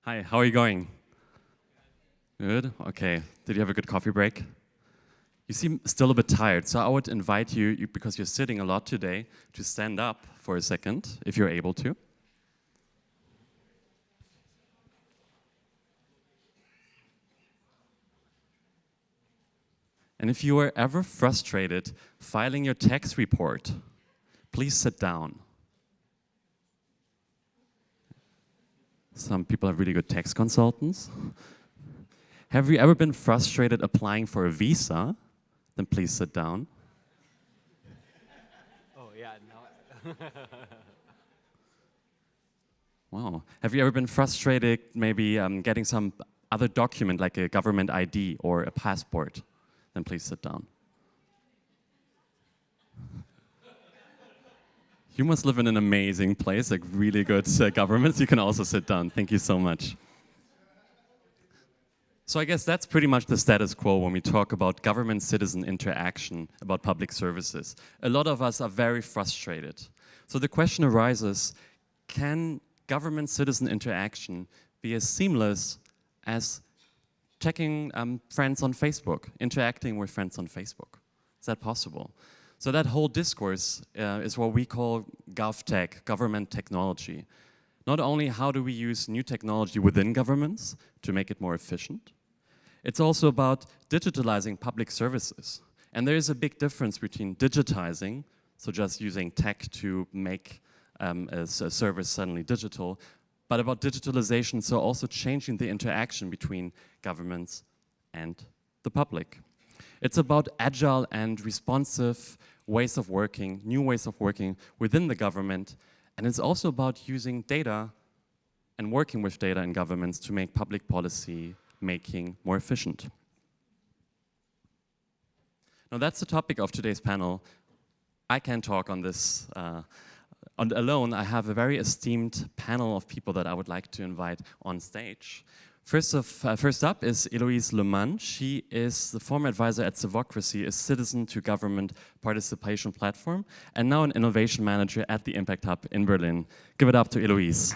Hi, how are you going? Good, okay. Did you have a good coffee break? You seem still a bit tired, so I would invite you, because you're sitting a lot today, to stand up for a second, if you're able to. And if you were ever frustrated filing your tax report, please sit down. Some people have really good tax consultants. Have you ever been frustrated applying for a visa? Then please sit down. Oh, yeah, no. Wow. Have you ever been frustrated maybe getting some other document like a government ID or a passport? Then please sit down. You must live in an amazing place, like really good governments. You can also sit down. Thank you so much. So I guess that's pretty much the status quo when we talk about government-citizen interaction, about public services. A lot of us are very frustrated. So the question arises, can government-citizen interaction be as seamless as checking friends on Facebook, interacting with friends on Facebook? Is that possible? So that whole discourse is what we call GovTech, government technology. Not only how do we use new technology within governments to make it more efficient, it's also about digitalizing public services. And there is a big difference between digitizing, so just using tech to make a service suddenly digital, but about digitalization, so also changing the interaction between governments and the public. It's about agile and responsive ways of working, new ways of working within the government, and it's also about using data and working with data in governments to make public policy making more efficient. Now that's the topic of today's panel. I can't talk on this alone. I have a very esteemed panel of people that I would like to invite on stage. First up is Heloise LeMasne. She is the former advisor at Civocracy, a citizen-to-government participation platform, and now an innovation manager at the Impact Hub in Berlin. Give it up to Heloise.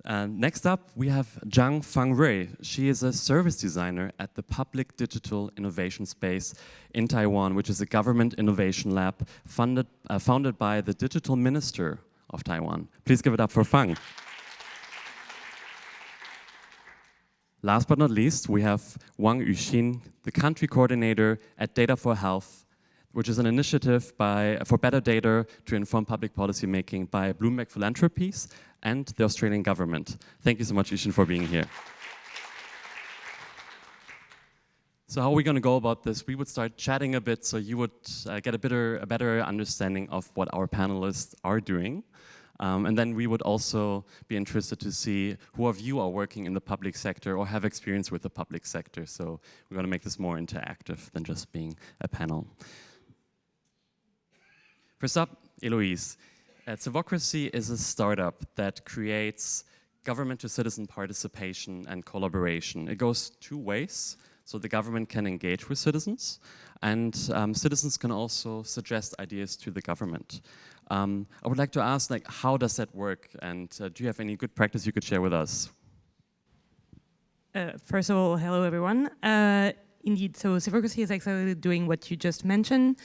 Next up, we have Chang Fang-Jui. She is a service designer at the Public Digital Innovation Space in Taiwan, which is a government innovation lab founded by the digital minister of Taiwan. Please give it up for Fang. Last but not least, we have Wang Yuxin, the country coordinator at Data for Health, which is an initiative for better data to inform public policy making by Bloomberg Philanthropies and the Australian government. Thank you so much, Yuxin, for being here. So how are we going to go about this? We would start chatting a bit so you would get a better understanding of what our panelists are doing. And then we would also be interested to see who of you are working in the public sector or have experience with the public sector. So we're going to make this more interactive than just being a panel. First up, Heloise. Civocracy is a startup that creates government-to-citizen participation and collaboration. It goes two ways. So the government can engage with citizens, and citizens can also suggest ideas to the government. I would like to ask, how does that work? And do you have any good practice you could share with us? First of all, hello everyone. Indeed, so Civocracy is actually doing what you just mentioned.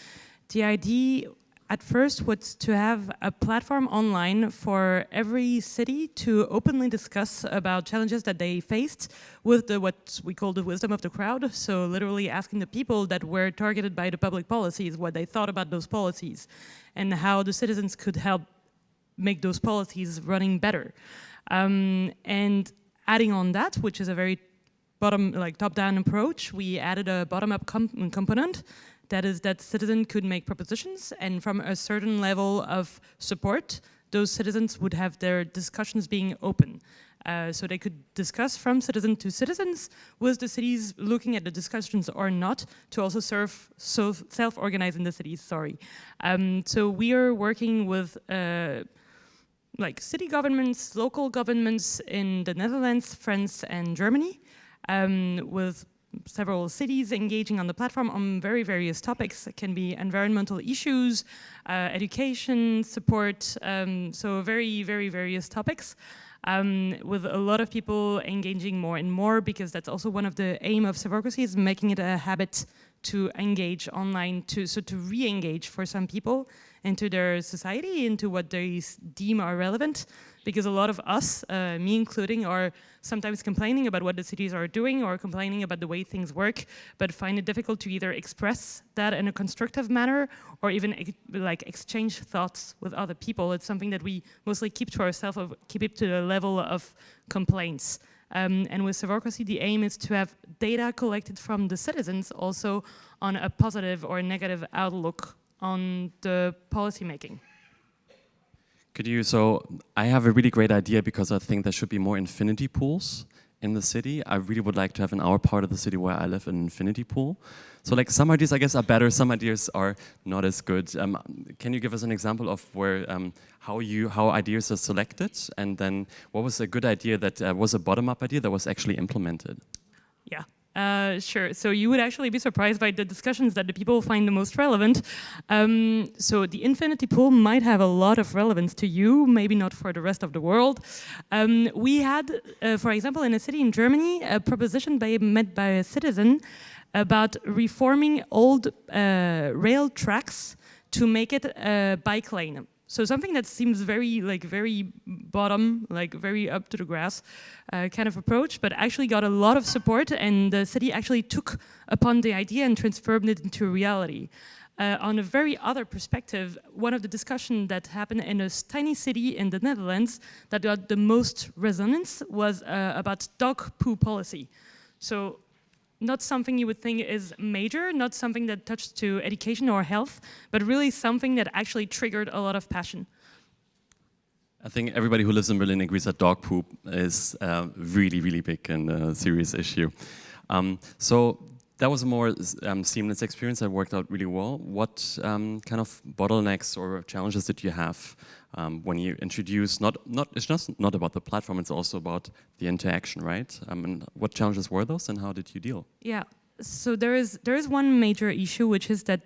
The idea at first was to have a platform online for every city to openly discuss about challenges that they faced with what we call the wisdom of the crowd. So literally asking the people that were targeted by the public policies what they thought about those policies and how the citizens could help make those policies running better. And adding on that, which is a very top-down approach, we added a bottom-up component. That is that citizens could make propositions, and from a certain level of support, those citizens would have their discussions being open. So they could discuss from citizen to citizens, with the cities looking at the discussions or not, to also self-organize in the cities, So we are working with city governments, local governments in the Netherlands, France, and Germany, with several cities engaging on the platform on very various topics. It can be environmental issues, education, support, so very various topics. With a lot of people engaging more and more, because that's also one of the aim of Civocracy, is making it a habit to engage online, to re-engage for some people into their society, into what they deem are relevant. Because a lot of us, me including, are sometimes complaining about what the cities are doing or complaining about the way things work, but find it difficult to either express that in a constructive manner or even like exchange thoughts with other people. It's something that we mostly keep to ourselves, or keep it to the level of complaints. And with Civocracy, the aim is to have data collected from the citizens also on a positive or negative outlook on the policy making. So I have a really great idea, because I think there should be more infinity pools in the city. I really would like to have in our part of the city where I live an infinity pool. So like some ideas, I guess, are better, some ideas are not as good. Can you give us an example of where how ideas are selected, and then what was a good idea that was a bottom-up idea that was actually implemented? Yeah. Sure. So you would actually be surprised by the discussions that the people find the most relevant. So the infinity pool might have a lot of relevance to you, maybe not for the rest of the world. We had, for example, in a city in Germany, a proposition made by a citizen about reforming old rail tracks to make it a bike lane. So something that seems very bottom, like very up to the grass kind of approach, but actually got a lot of support, and the city actually took upon the idea and transformed it into reality. On a very other perspective, one of the discussions that happened in a tiny city in the Netherlands that got the most resonance was about dog poo policy. So not something you would think is major, not something that touched to education or health, but really something that actually triggered a lot of passion. I think everybody who lives in Berlin agrees that dog poop is really big and a serious issue. So that was a more seamless experience that worked out really well. What kind of bottlenecks or challenges did you have when you introduced, it's just not about the platform, it's also about the interaction, right? And what challenges were those, and how did you deal? Yeah, so there is one major issue, which is that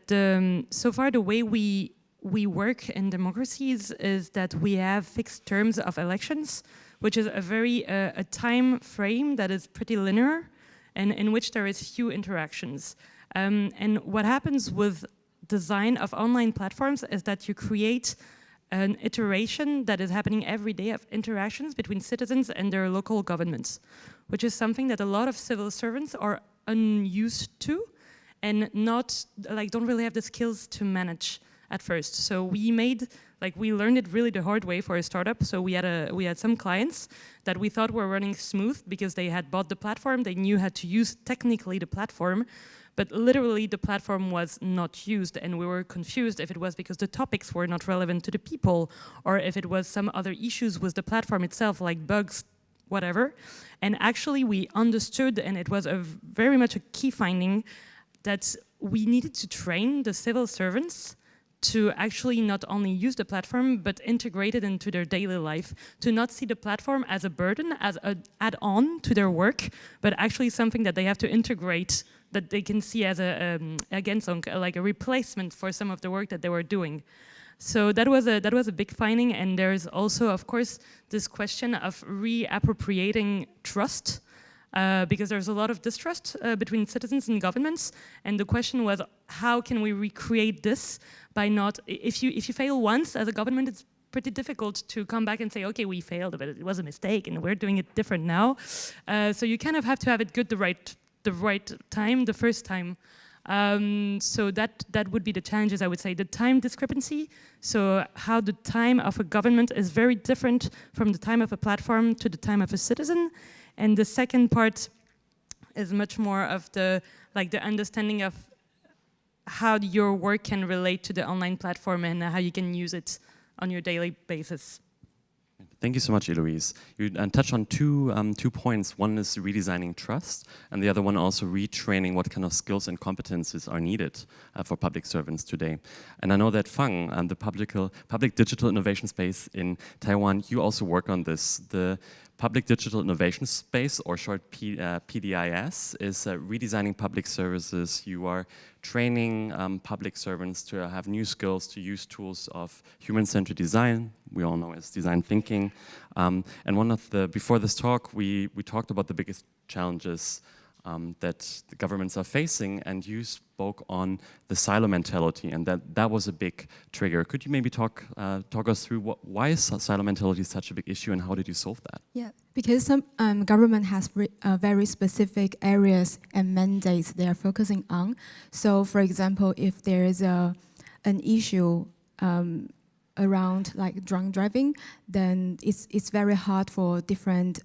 so far the way we work in democracies is that we have fixed terms of elections, which is a time frame that is pretty linear, and in which there is few interactions. And what happens with design of online platforms is that you create an iteration that is happening every day of interactions between citizens and their local governments, which is something that a lot of civil servants are unused to and don't really have the skills to manage at first. So we learned it really the hard way for a startup. So we had some clients that we thought were running smooth because they had bought the platform, they knew how to use technically the platform, but literally the platform was not used, and we were confused if it was because the topics were not relevant to the people, or if it was some other issues with the platform itself, like bugs, whatever. And actually we understood, and it was very much a key finding, that we needed to train the civil servants to actually not only use the platform, but integrate it into their daily life, to not see the platform as a burden, as an add-on to their work, but actually something that they have to integrate, that they can see as like a replacement for some of the work that they were doing. So that was a big finding, and there's also, of course, this question of reappropriating trust, because there's a lot of distrust between citizens and governments, and the question was, how can we recreate this by not, if you fail once as a government, it's pretty difficult to come back and say, okay, we failed, but it was a mistake and we're doing it different now. So you kind of have to have it good the right time, the first time. So that would be the challenges, I would say. The time discrepancy, so how the time of a government is very different from the time of a platform to the time of a citizen. And the second part is much more of the understanding of how your work can relate to the online platform and how you can use it on your daily basis. Thank you so much, Heloise. You touched on two points. One is redesigning trust, and the other one also retraining what kind of skills and competences are needed for public servants today. And I know that Fang, the public digital innovation space in Taiwan, you also work on this. The Public Digital Innovation Space, or short PDIS, is redesigning public services. You are training public servants to have new skills, to use tools of human-centered design, we all know as design thinking. And before this talk, we talked about the biggest challenges that the governments are facing, and you spoke on the silo mentality, and that was a big trigger. Could you maybe talk us through why is silo mentality such a big issue, and how did you solve that? Yeah, because some government has very specific areas and mandates they are focusing on. So, for example, if there is an issue around like drunk driving, then it's very hard for different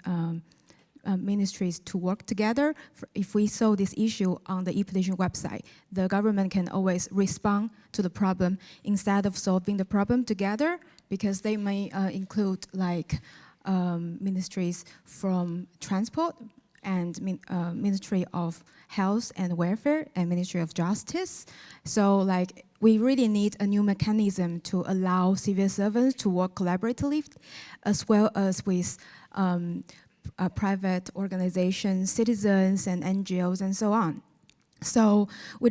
ministries to work together. If we solve this issue on the e-petition website, the government can always respond to the problem instead of solving the problem together, because they may include like ministries from transport and Ministry of Health and Welfare and Ministry of Justice. So like we really need a new mechanism to allow civil servants to work collaboratively, as well as with private organizations, citizens, and NGOs, and so on. So we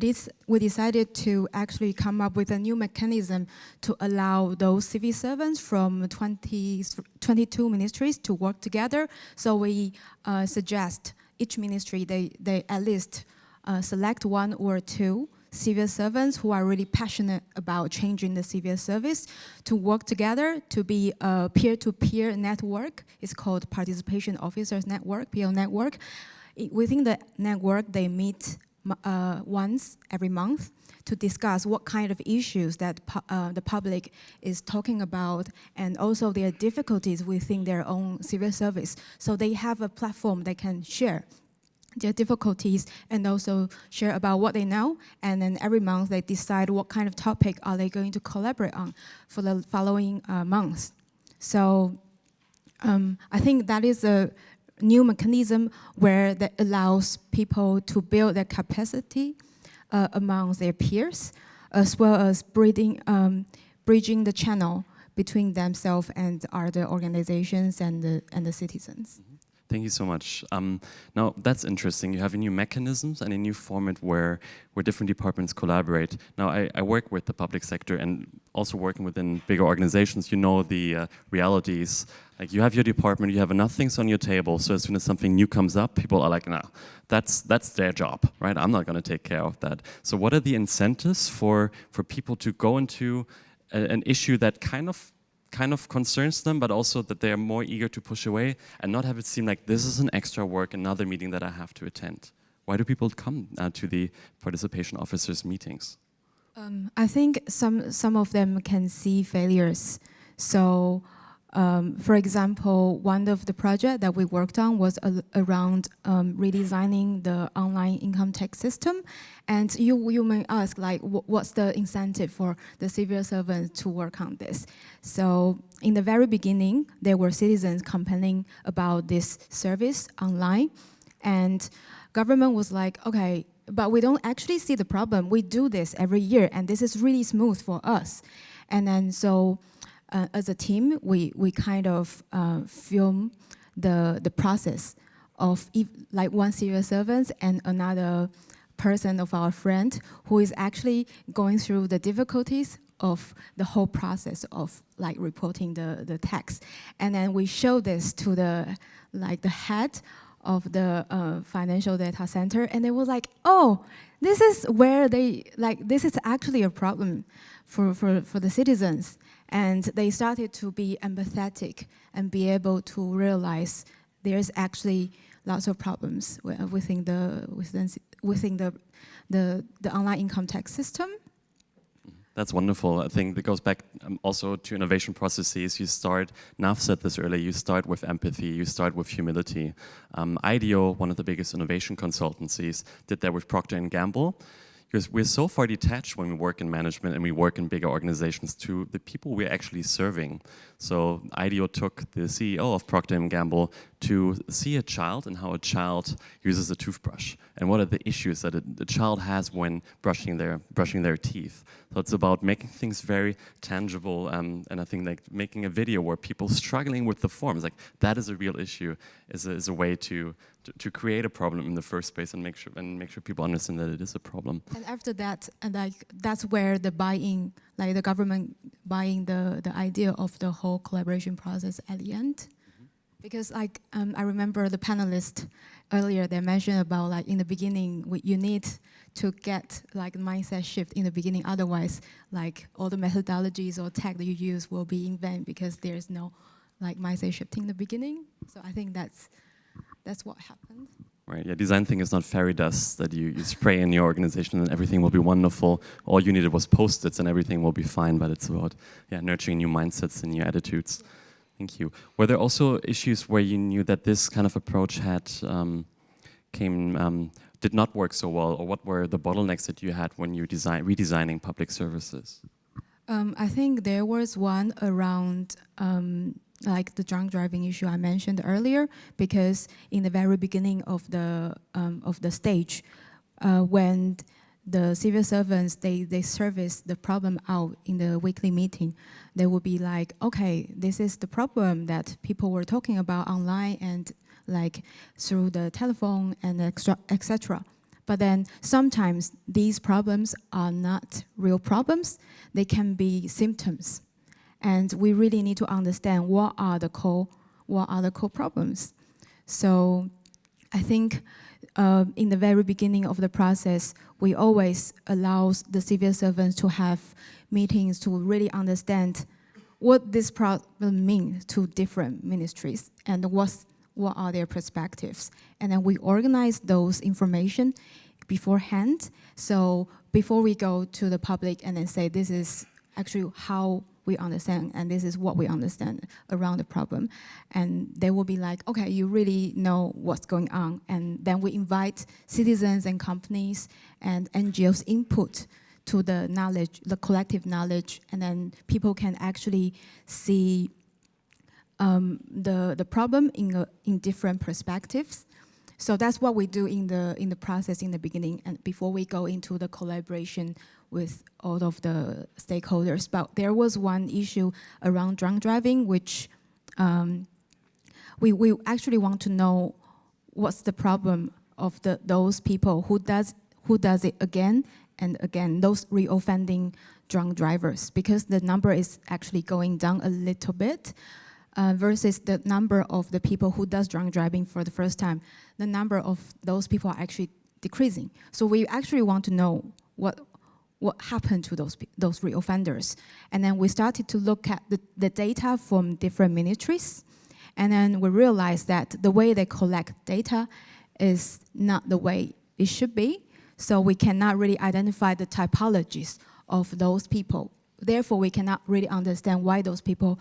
decided to actually come up with a new mechanism to allow those civil servants from 22 ministries to work together. So we suggest each ministry, they at least select one or two civil servants who are really passionate about changing the civil service to work together to be a peer-to-peer network. It's called Participation Officers Network, PO Network. Within the network, they meet once every month to discuss what kind of issues that the public is talking about, and also their difficulties within their own civil service. So they have a platform they can share their difficulties and also share about what they know, and then every month they decide what kind of topic are they going to collaborate on for the following months. So I think that is a new mechanism where that allows people to build their capacity among their peers, as well as bridging the channel between themselves and other organizations and the citizens. Thank you so much. Now, that's interesting. You have a new mechanisms and a new format where different departments collaborate. Now, I work with the public sector and also working within bigger organizations. You know the realities. Like, you have your department, you have enough things on your table, so as soon as something new comes up, people are like, no, that's their job, right? I'm not going to take care of that. So what are the incentives for people to go into an issue that kind of concerns them, but also that they are more eager to push away and not have it seem like this is an extra work, another meeting that I have to attend? Why do people come to the participation officers meetings? I think some of them can see failures. So, for example, one of the projects that we worked on was around redesigning the online income tax system. And you may ask, like, what's the incentive for the civil servants to work on this? So in the very beginning, there were citizens complaining about this service online. And government was like, okay, but we don't actually see the problem. We do this every year, and this is really smooth for us. And then so as a team, we kind of film the process of like one civil servant and another person of our friend who is actually going through the difficulties of the whole process of like reporting the tax. And then we show this to the head of the financial data center, and they were like, oh, this is where this is actually a problem for the citizens. And they started to be empathetic and be able to realize there's actually lots of problems within the online income tax system. That's wonderful. I think that goes back also to innovation processes. You start, Nav said this earlier, you start with empathy, you start with humility. IDEO, one of the biggest innovation consultancies, did that with Procter & Gamble. Because we're so far detached when we work in management and we work in bigger organizations to the people we're actually serving. So IDEO took the CEO of Procter & Gamble to see a child and how a child uses a toothbrush and what are the issues that the child has when brushing their teeth. So it's about making things very tangible, and I think like making a video where people struggling with the forms, like that is a real issue, is a way to create a problem in the first place and make sure people understand that it is a problem. And after that, that's where the buy-in, like the government buying the idea of the whole collaboration process at the end. Because like I remember the panelists earlier, they mentioned about like in the beginning, you need to get like mindset shift in the beginning. Otherwise, like all the methodologies or tech that you use will be in vain because there's no like mindset shift in the beginning. So I think that's what happened. Right, yeah, design thinking is not fairy dust that you spray in your organization and everything will be wonderful. All you needed was Post-its and everything will be fine, but it's about nurturing new mindsets and new attitudes. Thank you. Were there also issues where you knew that this kind of approach did not work so well, or what were the bottlenecks that you had when you redesigning public services? I think there was one around like the drunk driving issue I mentioned earlier, because in the very beginning of the stage, when the civil servants, they service the problem out in the weekly meeting, they would be like, okay, this is the problem that people were talking about online and like through the telephone and etc. But then sometimes these problems are not real problems. They can be symptoms. And we really need to understand what are the core problems. So I think in the very beginning of the process, we always allow the civil servants to have meetings to really understand what this problem means to different ministries and what are their perspectives. And then we organize those information beforehand. So before we go to the public and then say, this is actually how we understand, and this is what we understand around the problem. And they will be like, okay, you really know what's going on. And then we invite citizens and companies and NGOs input to the knowledge, the collective knowledge, and then people can actually see the problem in different perspectives. So that's what we do in the process in the beginning, and before we go into the collaboration with all of the stakeholders. But there was one issue around drunk driving, which we actually want to know what's the problem of those people who does it again and again, those reoffending drunk drivers, because the number is actually going down a little bit. Versus the number of the people who does drunk driving for the first time, the number of those people are actually decreasing. So we actually want to know what happened to those reoffenders. And then we started to look at the data from different ministries. And then we realized that the way they collect data is not the way it should be. So we cannot really identify the typologies of those people. Therefore, we cannot really understand why those people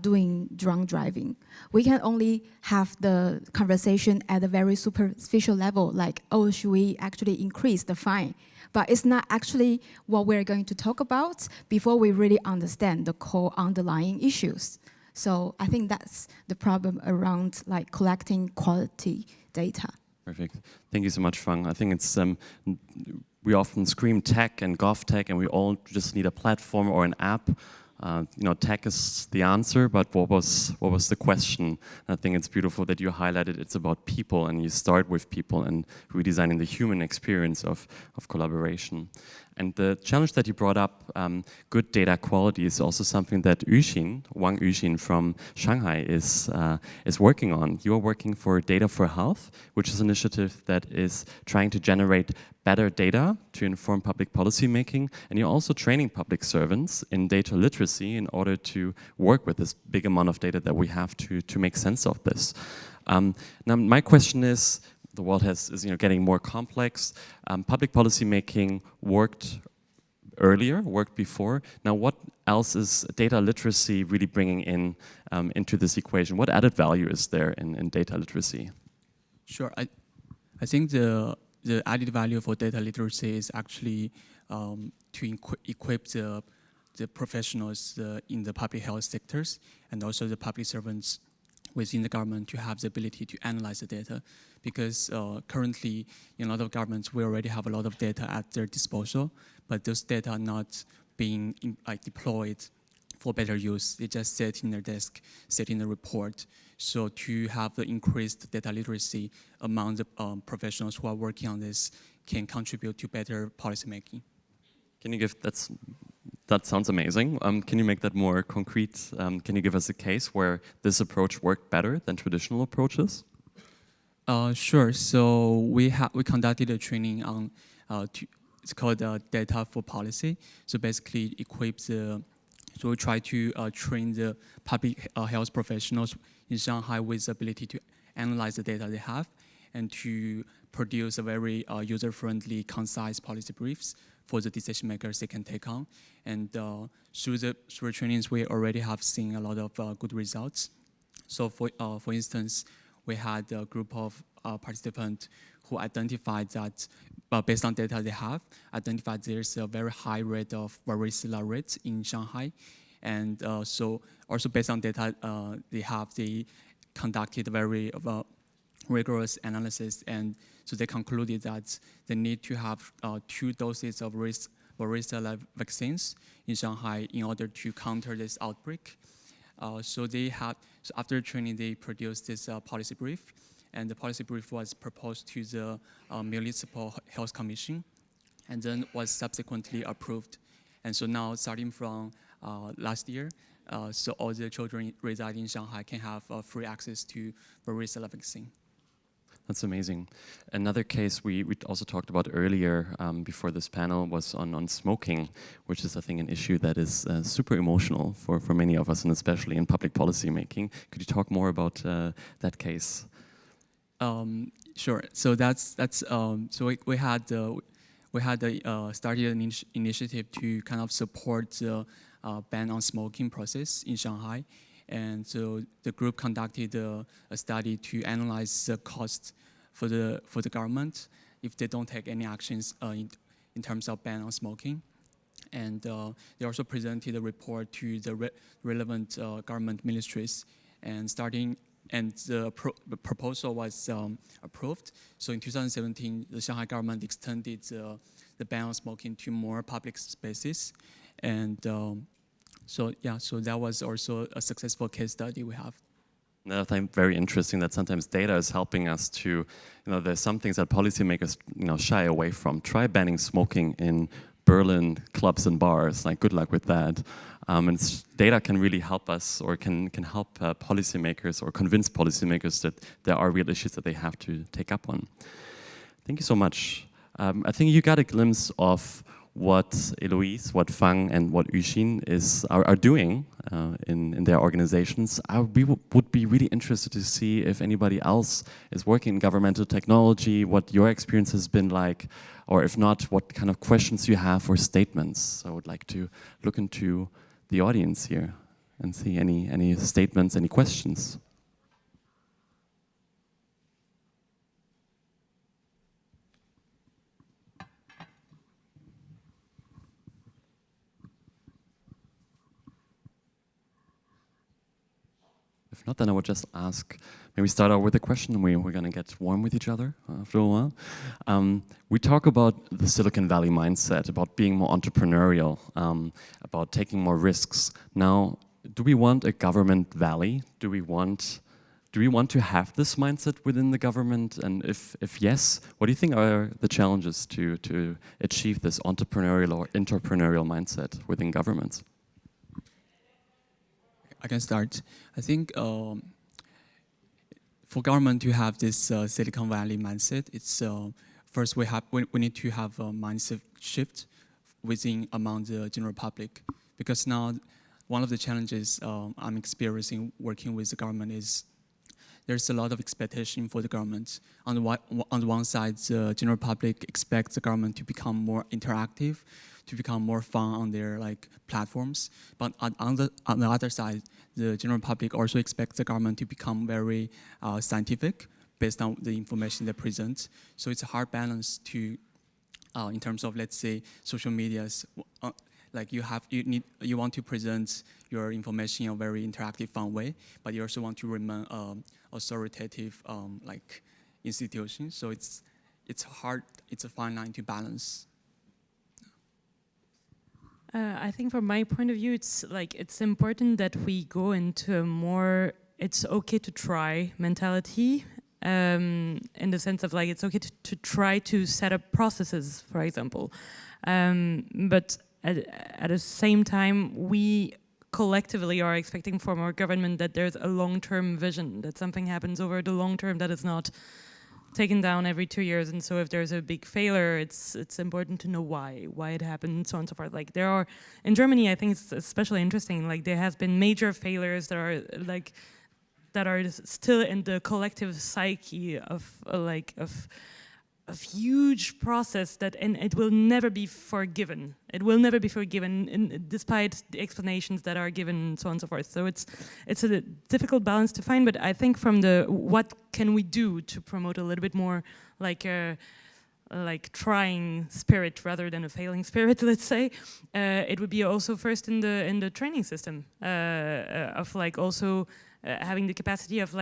doing drunk driving. We can only have the conversation at a very superficial level, like, oh, should we actually increase the fine? But it's not actually what we're going to talk about before we really understand the core underlying issues. So I think that's the problem around like collecting quality data. Perfect. Thank you so much, Fang. I think it's we often scream tech and GovTech, and we all just need a platform or an app. Tech is the answer, but what was the question? I think it's beautiful that you highlighted it's about people, and you start with people and redesigning the human experience of collaboration. And the challenge that you brought up, good data quality, is also something that Wang Yuxin from Shanghai is working on. You are working for Data for Health, which is an initiative that is trying to generate better data to inform public policy making, and you're also training public servants in data literacy in order to work with this big amount of data that we have to make sense of this. Now, my question is, the world is getting more complex. Public policy making worked before. Now, what else is data literacy really bringing in into this equation? What added value is there in data literacy? Sure. I think the added value for data literacy is actually to equip the professionals in the public health sectors and also the public servants within the government to have the ability to analyze the data, because currently in a lot of governments we already have a lot of data at their disposal, but those data are not being deployed for better use. They just sit in their desk, sit in the report. So to have the increased data literacy among the professionals who are working on this can contribute to better policymaking. Can you give, that sounds amazing. Can you make that more concrete? Can you give us a case where this approach worked better than traditional approaches? Sure. So we conducted a training on, it's called Data for Policy. So basically it equips so we try to train the public health professionals in Shanghai with the ability to analyze the data they have and to produce a very user-friendly, concise policy briefs for the decision makers they can take on. And through the trainings, we already have seen a lot of good results. So for instance, we had a group of participants who identified that, based on data they have, identified there's a very high rate of varicella rates in Shanghai. And so also based on data they conducted very rigorous analysis, and so they concluded that they need to have 2 doses of varicella vaccines in Shanghai in order to counter this outbreak. So after training, they produced this policy brief, and the policy brief was proposed to the Municipal Health Commission, and then was subsequently approved. And so now, starting from last year, so all the children residing in Shanghai can have free access to varicella vaccine. That's amazing. Another case we also talked about earlier before this panel was on smoking, which is, I think, an issue that is super emotional for many of us, and especially in public policy making. Could you talk more about that case? Sure. So so we had started an initiative to kind of support the ban on smoking process in Shanghai. And so the group conducted a study to analyze the cost for the government if they don't take any actions in terms of ban on smoking. And they also presented a report to the relevant government ministries. And the proposal was approved. So in 2017, the Shanghai government extended the ban on smoking to more public spaces. And so that was also a successful case study we have. Another thing very interesting, that sometimes data is helping us to, there's some things that policymakers, shy away from. Try banning smoking in Berlin clubs and bars. Like, good luck with that. And data can really help us, or can help policymakers, or convince policymakers that there are real issues that they have to take up on. Thank you so much. I think you got a glimpse of what Heloise, what Fang, and what Yuxin are doing in their organizations. We would be really interested to see if anybody else is working in governmental technology, what your experience has been like, or if not, what kind of questions you have or statements. So I would like to look into the audience here and see any statements, any questions. If not, then I would just ask, maybe start out with a question. We're going to get warm with each other after a while. We talk about the Silicon Valley mindset, about being more entrepreneurial, about taking more risks. Now, do we want a government valley? Do we want to have this mindset within the government? And if yes, what do you think are the challenges to achieve this entrepreneurial or intrapreneurial mindset within governments? I can start. I think for government to have this Silicon Valley mindset, it's first we need to have a mindset shift among the general public, because now one of the challenges I'm experiencing working with the government is there's a lot of expectation for the government. On the one side, the general public expects the government to become more interactive, to become more fun on their platforms. But on the other side, the general public also expects the government to become very scientific based on the information they present. So it's a hard balance to, in terms of, let's say, social medias. like you want to present your information in a very interactive, fun way, but you also want to remain authoritative like institution. So it's hard. It's a fine line to balance. I think from my point of view, it's important that we go into a more it's okay to try mentality, in the sense of like it's okay to try to set up processes, for example, but at the same time we collectively are expecting from our government that there's a long-term vision, that something happens over the long term, that is not taken down every 2 years. And so if there's a big failure, it's important to know why it happened, and so on and so forth. Like there are, in Germany, I think it's especially interesting, like there has been major failures that are still in the collective psyche of huge process and it will never be forgiven. It will never be forgiven, despite the explanations that are given, and so on and so forth. So it's a difficult balance to find. But I think from what can we do to promote a little bit more like trying spirit rather than a failing spirit, let's say, it would be also first in the training system of like also. Having the capacity of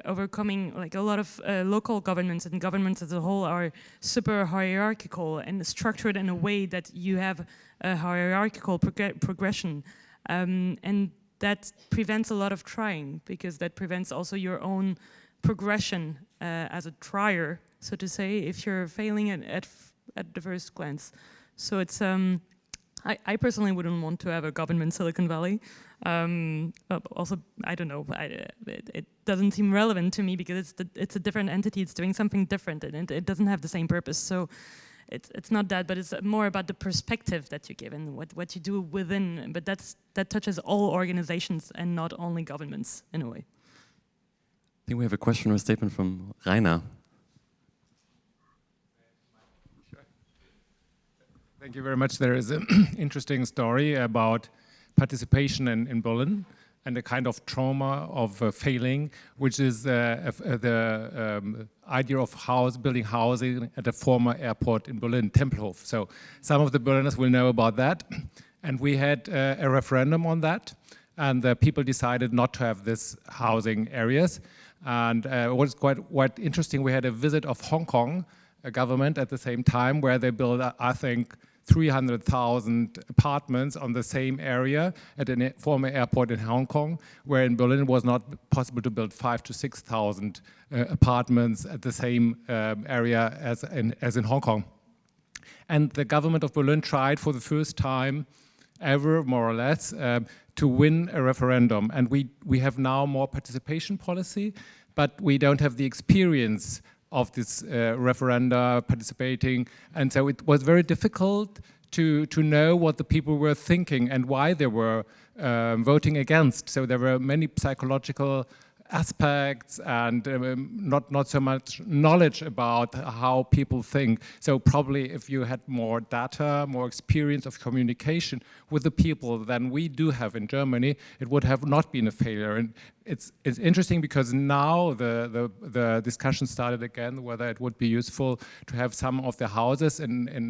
overcoming like a lot of local governments and governments as a whole are super hierarchical and structured in a way that you have a hierarchical progression, and that prevents a lot of trying, because that prevents also your own progression as a trier, so to say, if you're failing at the first glance. So it's I personally wouldn't want to have a government Silicon Valley. Also, I don't know. It doesn't seem relevant to me because it's a different entity. It's doing something different, and it doesn't have the same purpose. So it's not that, but it's more about the perspective that you give and what you do within. But that touches all organizations and not only governments in a way. I think we have a question or a statement from Rainer. Thank you very much. There is an interesting story about participation in Berlin and the kind of trauma of failing, which is the idea of building housing at a former airport in Berlin, Tempelhof. So some of the Berliners will know about that. And we had a referendum on that, and the people decided not to have this housing areas. And what was quite interesting, we had a visit of Hong Kong government at the same time, where they built, I think, 300,000 apartments on the same area at a former airport in Hong Kong, where in Berlin it was not possible to build 5,000 to 6,000 apartments at the same area as in Hong Kong. And the government of Berlin tried for the first time ever, more or less, to win a referendum. And we have now more participation policy, but we don't have the experience of this referenda participating, and so it was very difficult to know what the people were thinking and why they were voting against. So there were many psychological aspects and not so much knowledge about how people think. So probably if you had more data, more experience of communication with the people than we do have in Germany, it would have not been a failure. And it's interesting because now the discussion started again whether it would be useful to have some of the houses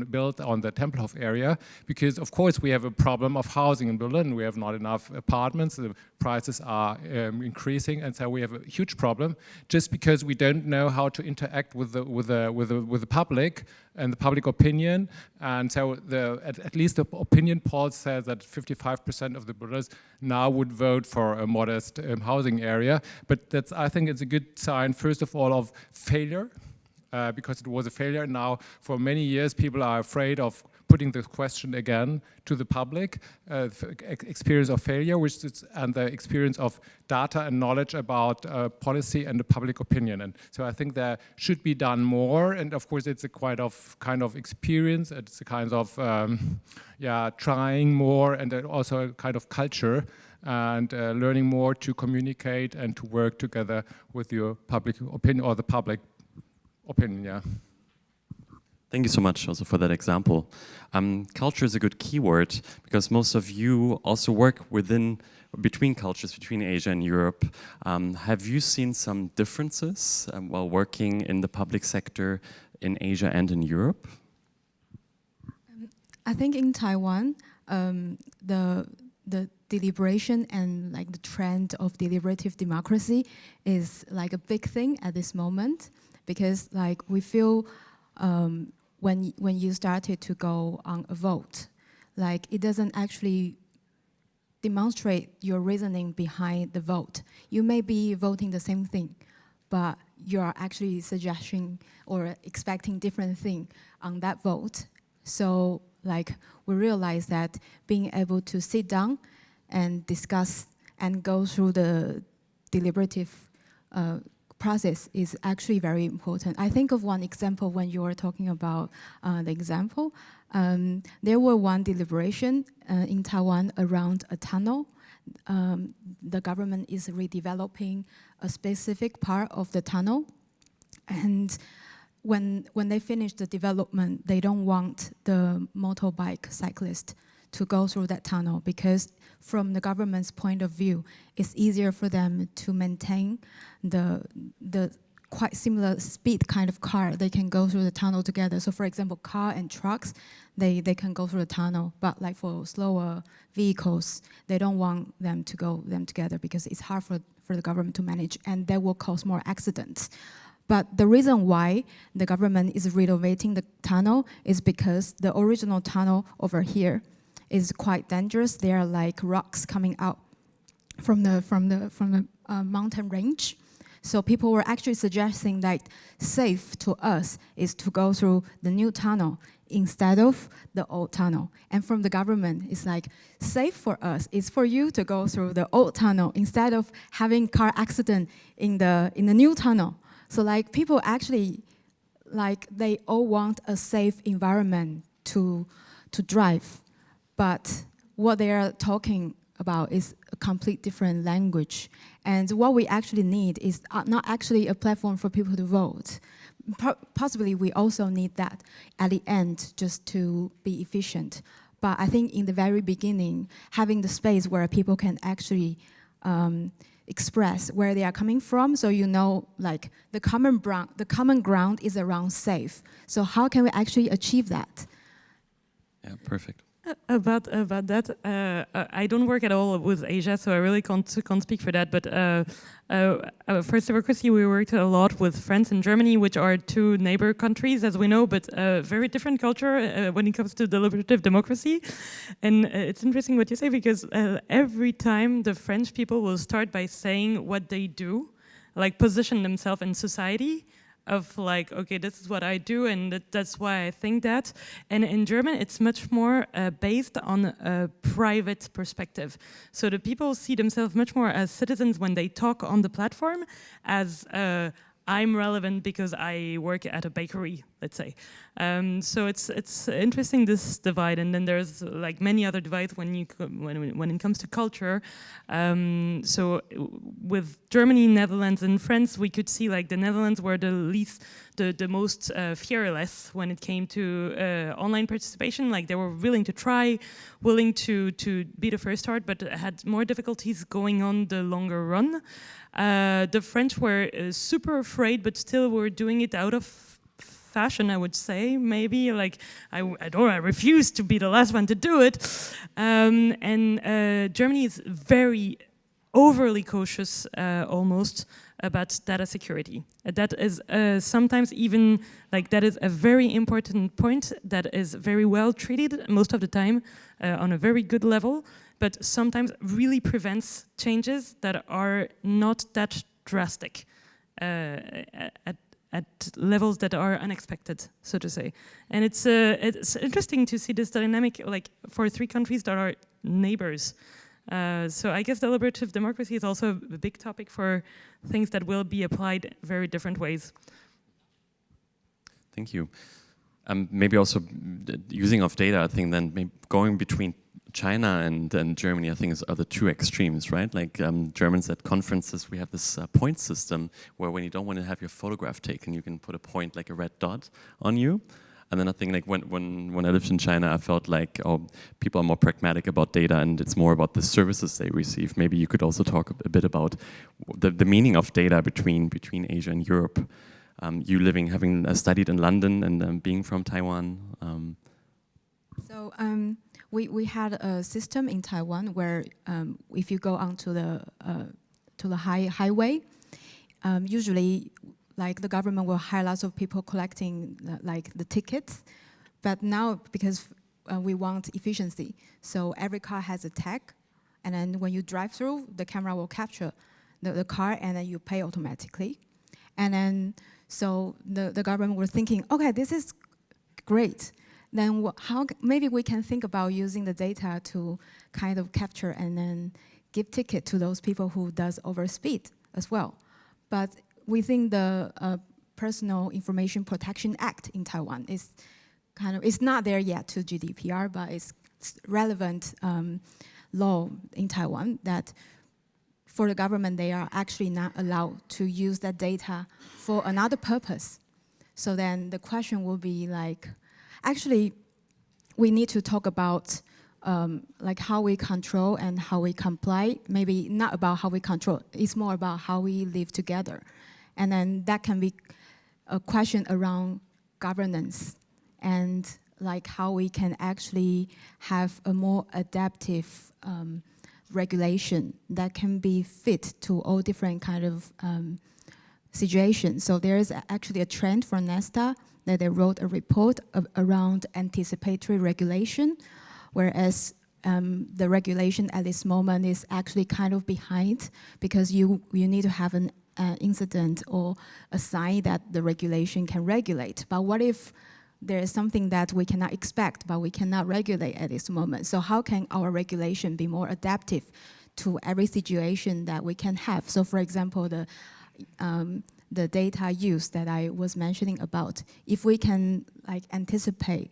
built on the Tempelhof area, because of course we have a problem of housing in Berlin. We have not enough apartments, the prices are increasing, and so we have a huge problem just because we don't know how to interact with the public and the public opinion. And so at least the opinion poll says that 55% of the Berliners now would vote for a modest housing area. But I think it's a good sign, first of all, of failure, because it was a failure. Now, for many years, people are afraid of putting the question again to the public, experience of failure, and the experience of data and knowledge about policy and the public opinion. And so I think there should be done more. And of course, it's a kind of experience. It's a kind of trying more, and also a kind of culture, and learning more to communicate and to work together with your public opinion or the public opinion. Yeah. Thank you so much also for that example. Culture is a good keyword because most of you also work between cultures, between Asia and Europe. Have you seen some differences while working in the public sector in Asia and in Europe? I think in Taiwan, the deliberation and like the trend of deliberative democracy is like a big thing at this moment, because like we feel when you started to go on a vote, like it doesn't actually demonstrate your reasoning behind the vote. You may be voting the same thing, but you are actually suggesting or expecting different thing on that vote. So like we realize that being able to sit down and discuss and go through the deliberative process is actually very important. I think of one example when you were talking about the example. There were one deliberation in Taiwan around a tunnel. The government is redeveloping a specific part of the tunnel, and when they finish the development, they don't want the motorbike cyclist to go through that tunnel, because from the government's point of view, it's easier for them to maintain the quite similar speed kind of car. They can go through the tunnel together. So for example, car and trucks, they can go through the tunnel, but like for slower vehicles, they don't want them to go them together because it's hard for the government to manage, and that will cause more accidents. But the reason why the government is renovating the tunnel is because the original tunnel over here is quite dangerous. There are like rocks coming out from the mountain range. So people were actually suggesting that safe to us is to go through the new tunnel instead of the old tunnel. And from the government, it's like safe for us is for you to go through the old tunnel instead of having car accident in the new tunnel. So like people actually, like they all want a safe environment to drive, but what they are talking about is a complete different language. And what we actually need is not actually a platform for people to vote. Possibly we also need that at the end just to be efficient. But I think in the very beginning, having the space where people can actually express where they are coming from, so you know, like the common ground is around safe. So how can we actually achieve that? Yeah, perfect. About that, I don't work at all with Asia, so I really can't speak for that. But for Civocracy, we worked a lot with France and Germany, which are two neighbor countries, as we know, but very different culture when it comes to deliberative democracy. And it's interesting what you say, because every time the French people will start by saying what they do, like position themselves in society, of like, okay, this is what I do, and that's why I think that. And in German, it's much more based on a private perspective. So the people see themselves much more as citizens when they talk on the platform, as I'm relevant because I work at a bakery, let's say. So it's interesting, this divide, and then there's like many other divides when it comes to culture. So with Germany, Netherlands, and France, we could see like the Netherlands were the most fearless when it came to online participation. Like they were willing to try, willing to be the first start, but had more difficulties going on the longer run. The French were super afraid, but still were doing it out of fashion, I would say. Maybe like I refuse to be the last one to do it. And Germany is very overly cautious, almost, about data security. That is sometimes even like that is a very important point that is very well treated most of the time on a very good level, but sometimes really prevents changes that are not that drastic at levels that are unexpected, so to say. And it's interesting to see this dynamic, like for three countries that are neighbors. So I guess deliberative democracy is also a big topic for things that will be applied very different ways. Thank you. Maybe also using of data, I think then maybe going between China and Germany, I think, are the two extremes, right? Like Germans at conferences, we have this point system where when you don't want to have your photograph taken, you can put a point, like a red dot, on you. And then I think like when I lived in China, I felt like, oh, people are more pragmatic about data, and it's more about the services they receive. Maybe you could also talk a bit about the meaning of data between Asia and Europe. You having studied in London and being from Taiwan. So we had a system in Taiwan where if you go onto the highway, usually like the government will hire lots of people collecting like the tickets. But now because we want efficiency, so every car has a tag, and then when you drive through, the camera will capture the car, and then you pay automatically. And then so the government were thinking, okay, this is great. Then maybe we can think about using the data to kind of capture and then give ticket to those people who does overspeed as well. But we think the Personal Information Protection Act in Taiwan is it's not there yet to GDPR, but it's relevant law in Taiwan that for the government, they are actually not allowed to use that data for another purpose. So then the question will be like, actually, we need to talk about like how we control and how we comply. Maybe not about how we control, it's more about how we live together. And then that can be a question around governance and like how we can actually have a more adaptive regulation that can be fit to all different kind of situations. So there is actually a trend for NESTA that they wrote a report around anticipatory regulation, whereas the regulation at this moment is actually kind of behind because you need to have an incident or a sign that the regulation can regulate. But what if there is something that we cannot expect, but we cannot regulate at this moment? So how can our regulation be more adaptive to every situation that we can have? So for example, the data use that I was mentioning about, if we can like anticipate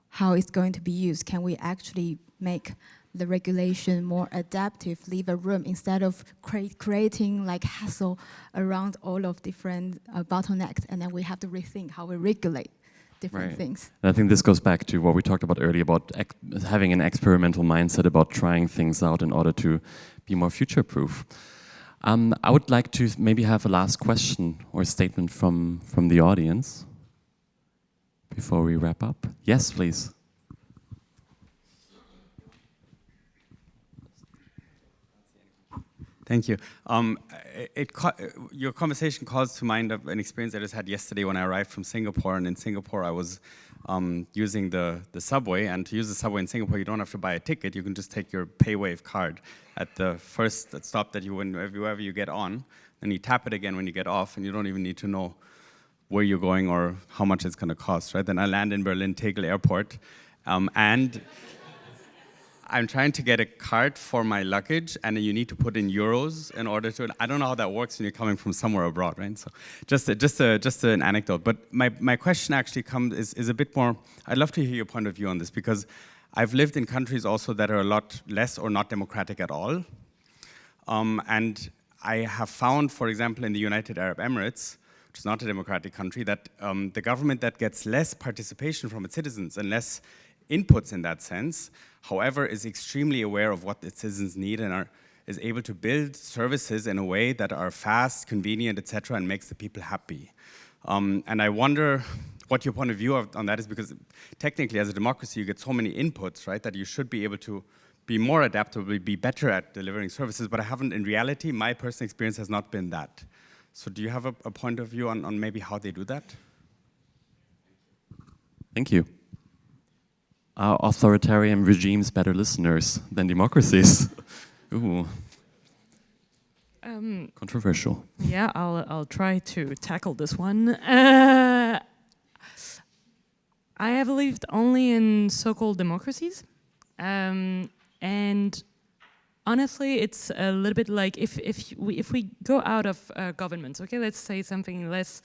how it's going to be used, can we actually make the regulation more adaptive, leave a room instead of creating like hassle around all of different bottlenecks, and then we have to rethink how we regulate different things. And I think this goes back to what we talked about earlier about having an experimental mindset about trying things out in order to be more future-proof. I would like to maybe have a last question or statement from the audience before we wrap up. Yes, please. Thank you. Your conversation calls to mind of an experience I just had yesterday when I arrived from Singapore. And in Singapore, I was using the subway. And to use the subway in Singapore, you don't have to buy a ticket. You can just take your PayWave card at the first stop that wherever you get on. Then you tap it again when you get off, and you don't even need to know where you're going or how much it's going to cost, right? Then I land in Berlin Tegel Airport, and I'm trying to get a card for my luggage, and you need to put in euros in order to. I don't know how that works when you're coming from somewhere abroad, right? So, just an anecdote. But my question actually is a bit more. I'd love to hear your point of view on this, because I've lived in countries also that are a lot less or not democratic at all, and I have found, for example, in the United Arab Emirates, which is not a democratic country, that the government that gets less participation from its citizens and less inputs in that sense, however, is extremely aware of what its citizens need and is able to build services in a way that are fast, convenient, etc., and makes the people happy. And I wonder what your point of view on that is, because technically, as a democracy, you get so many inputs, right, that you should be able to be more adaptable, be better at delivering services. But I haven't, in reality, my personal experience has not been that. So do you have a point of view on maybe how they do that? Thank you. Are authoritarian regimes better listeners than democracies? Ooh. Controversial. Yeah, I'll try to tackle this one. I have lived only in so-called democracies, and honestly, it's a little bit like if we go out of governments. Okay, let's say something less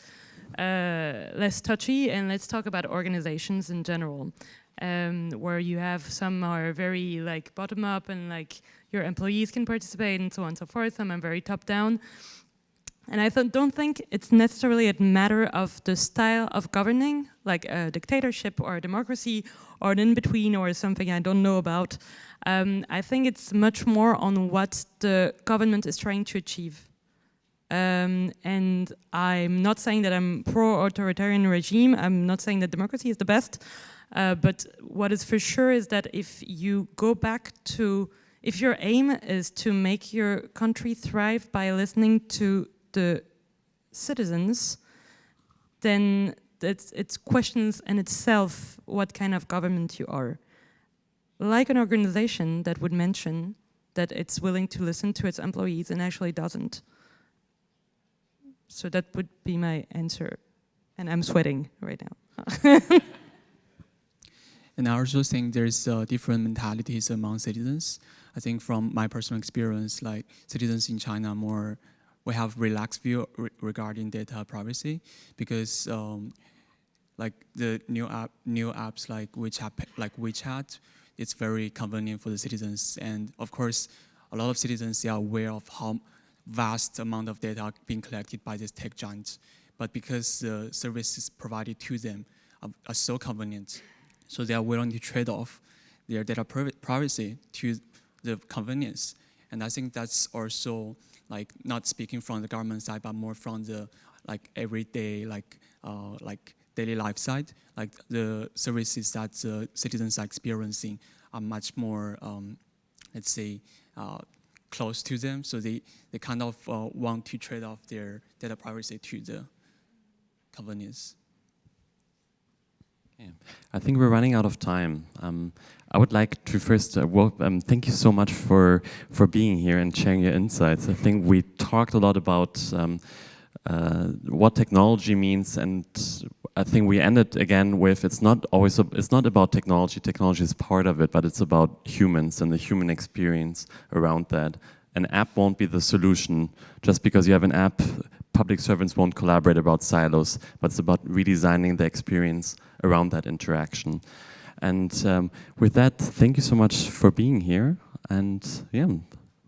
touchy, and let's talk about organizations in general. Where you have some are very like bottom up and like your employees can participate and so on and so forth. Some are very top down. And I don't think it's necessarily a matter of the style of governing, like a dictatorship or a democracy or an in-between or something I don't know about. I think it's much more on what the government is trying to achieve. And I'm not saying that I'm pro-authoritarian regime. I'm not saying that democracy is the best. But what is for sure is that if you go back to, if your aim is to make your country thrive by listening to the citizens, then it's questions in itself what kind of government you are. Like an organization that would mention that it's willing to listen to its employees and actually doesn't. So that would be my answer. And I'm sweating right now. And I also think there's different mentalities among citizens. I think from my personal experience, like citizens in China we have relaxed view regarding data privacy, because like the new apps like WeChat, it's very convenient for the citizens. And of course, a lot of citizens, they are aware of how vast amount of data being collected by these tech giants. But because the services provided to them are so convenient, so they are willing to trade off their data privacy to the convenience. And I think that's also like not speaking from the government side, but more from the like everyday like daily life side. Like the services that the citizens are experiencing are much more, let's say, close to them. So they kind of want to trade off their data privacy to the convenience. Yeah. I think we're running out of time. I would like to first thank you so much for being here and sharing your insights. I think we talked a lot about what technology means, and I think we ended again with it's not about technology. Technology is part of it, but it's about humans and the human experience around that. An app won't be the solution. Just because you have an app, public servants won't collaborate about silos, but it's about redesigning the experience around that interaction. And with that, thank you so much for being here. And yeah,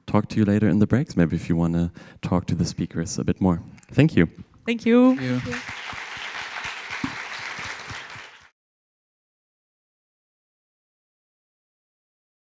talk to you later in the breaks, maybe if you want to talk to the speakers a bit more. Thank you. Thank you. Thank you.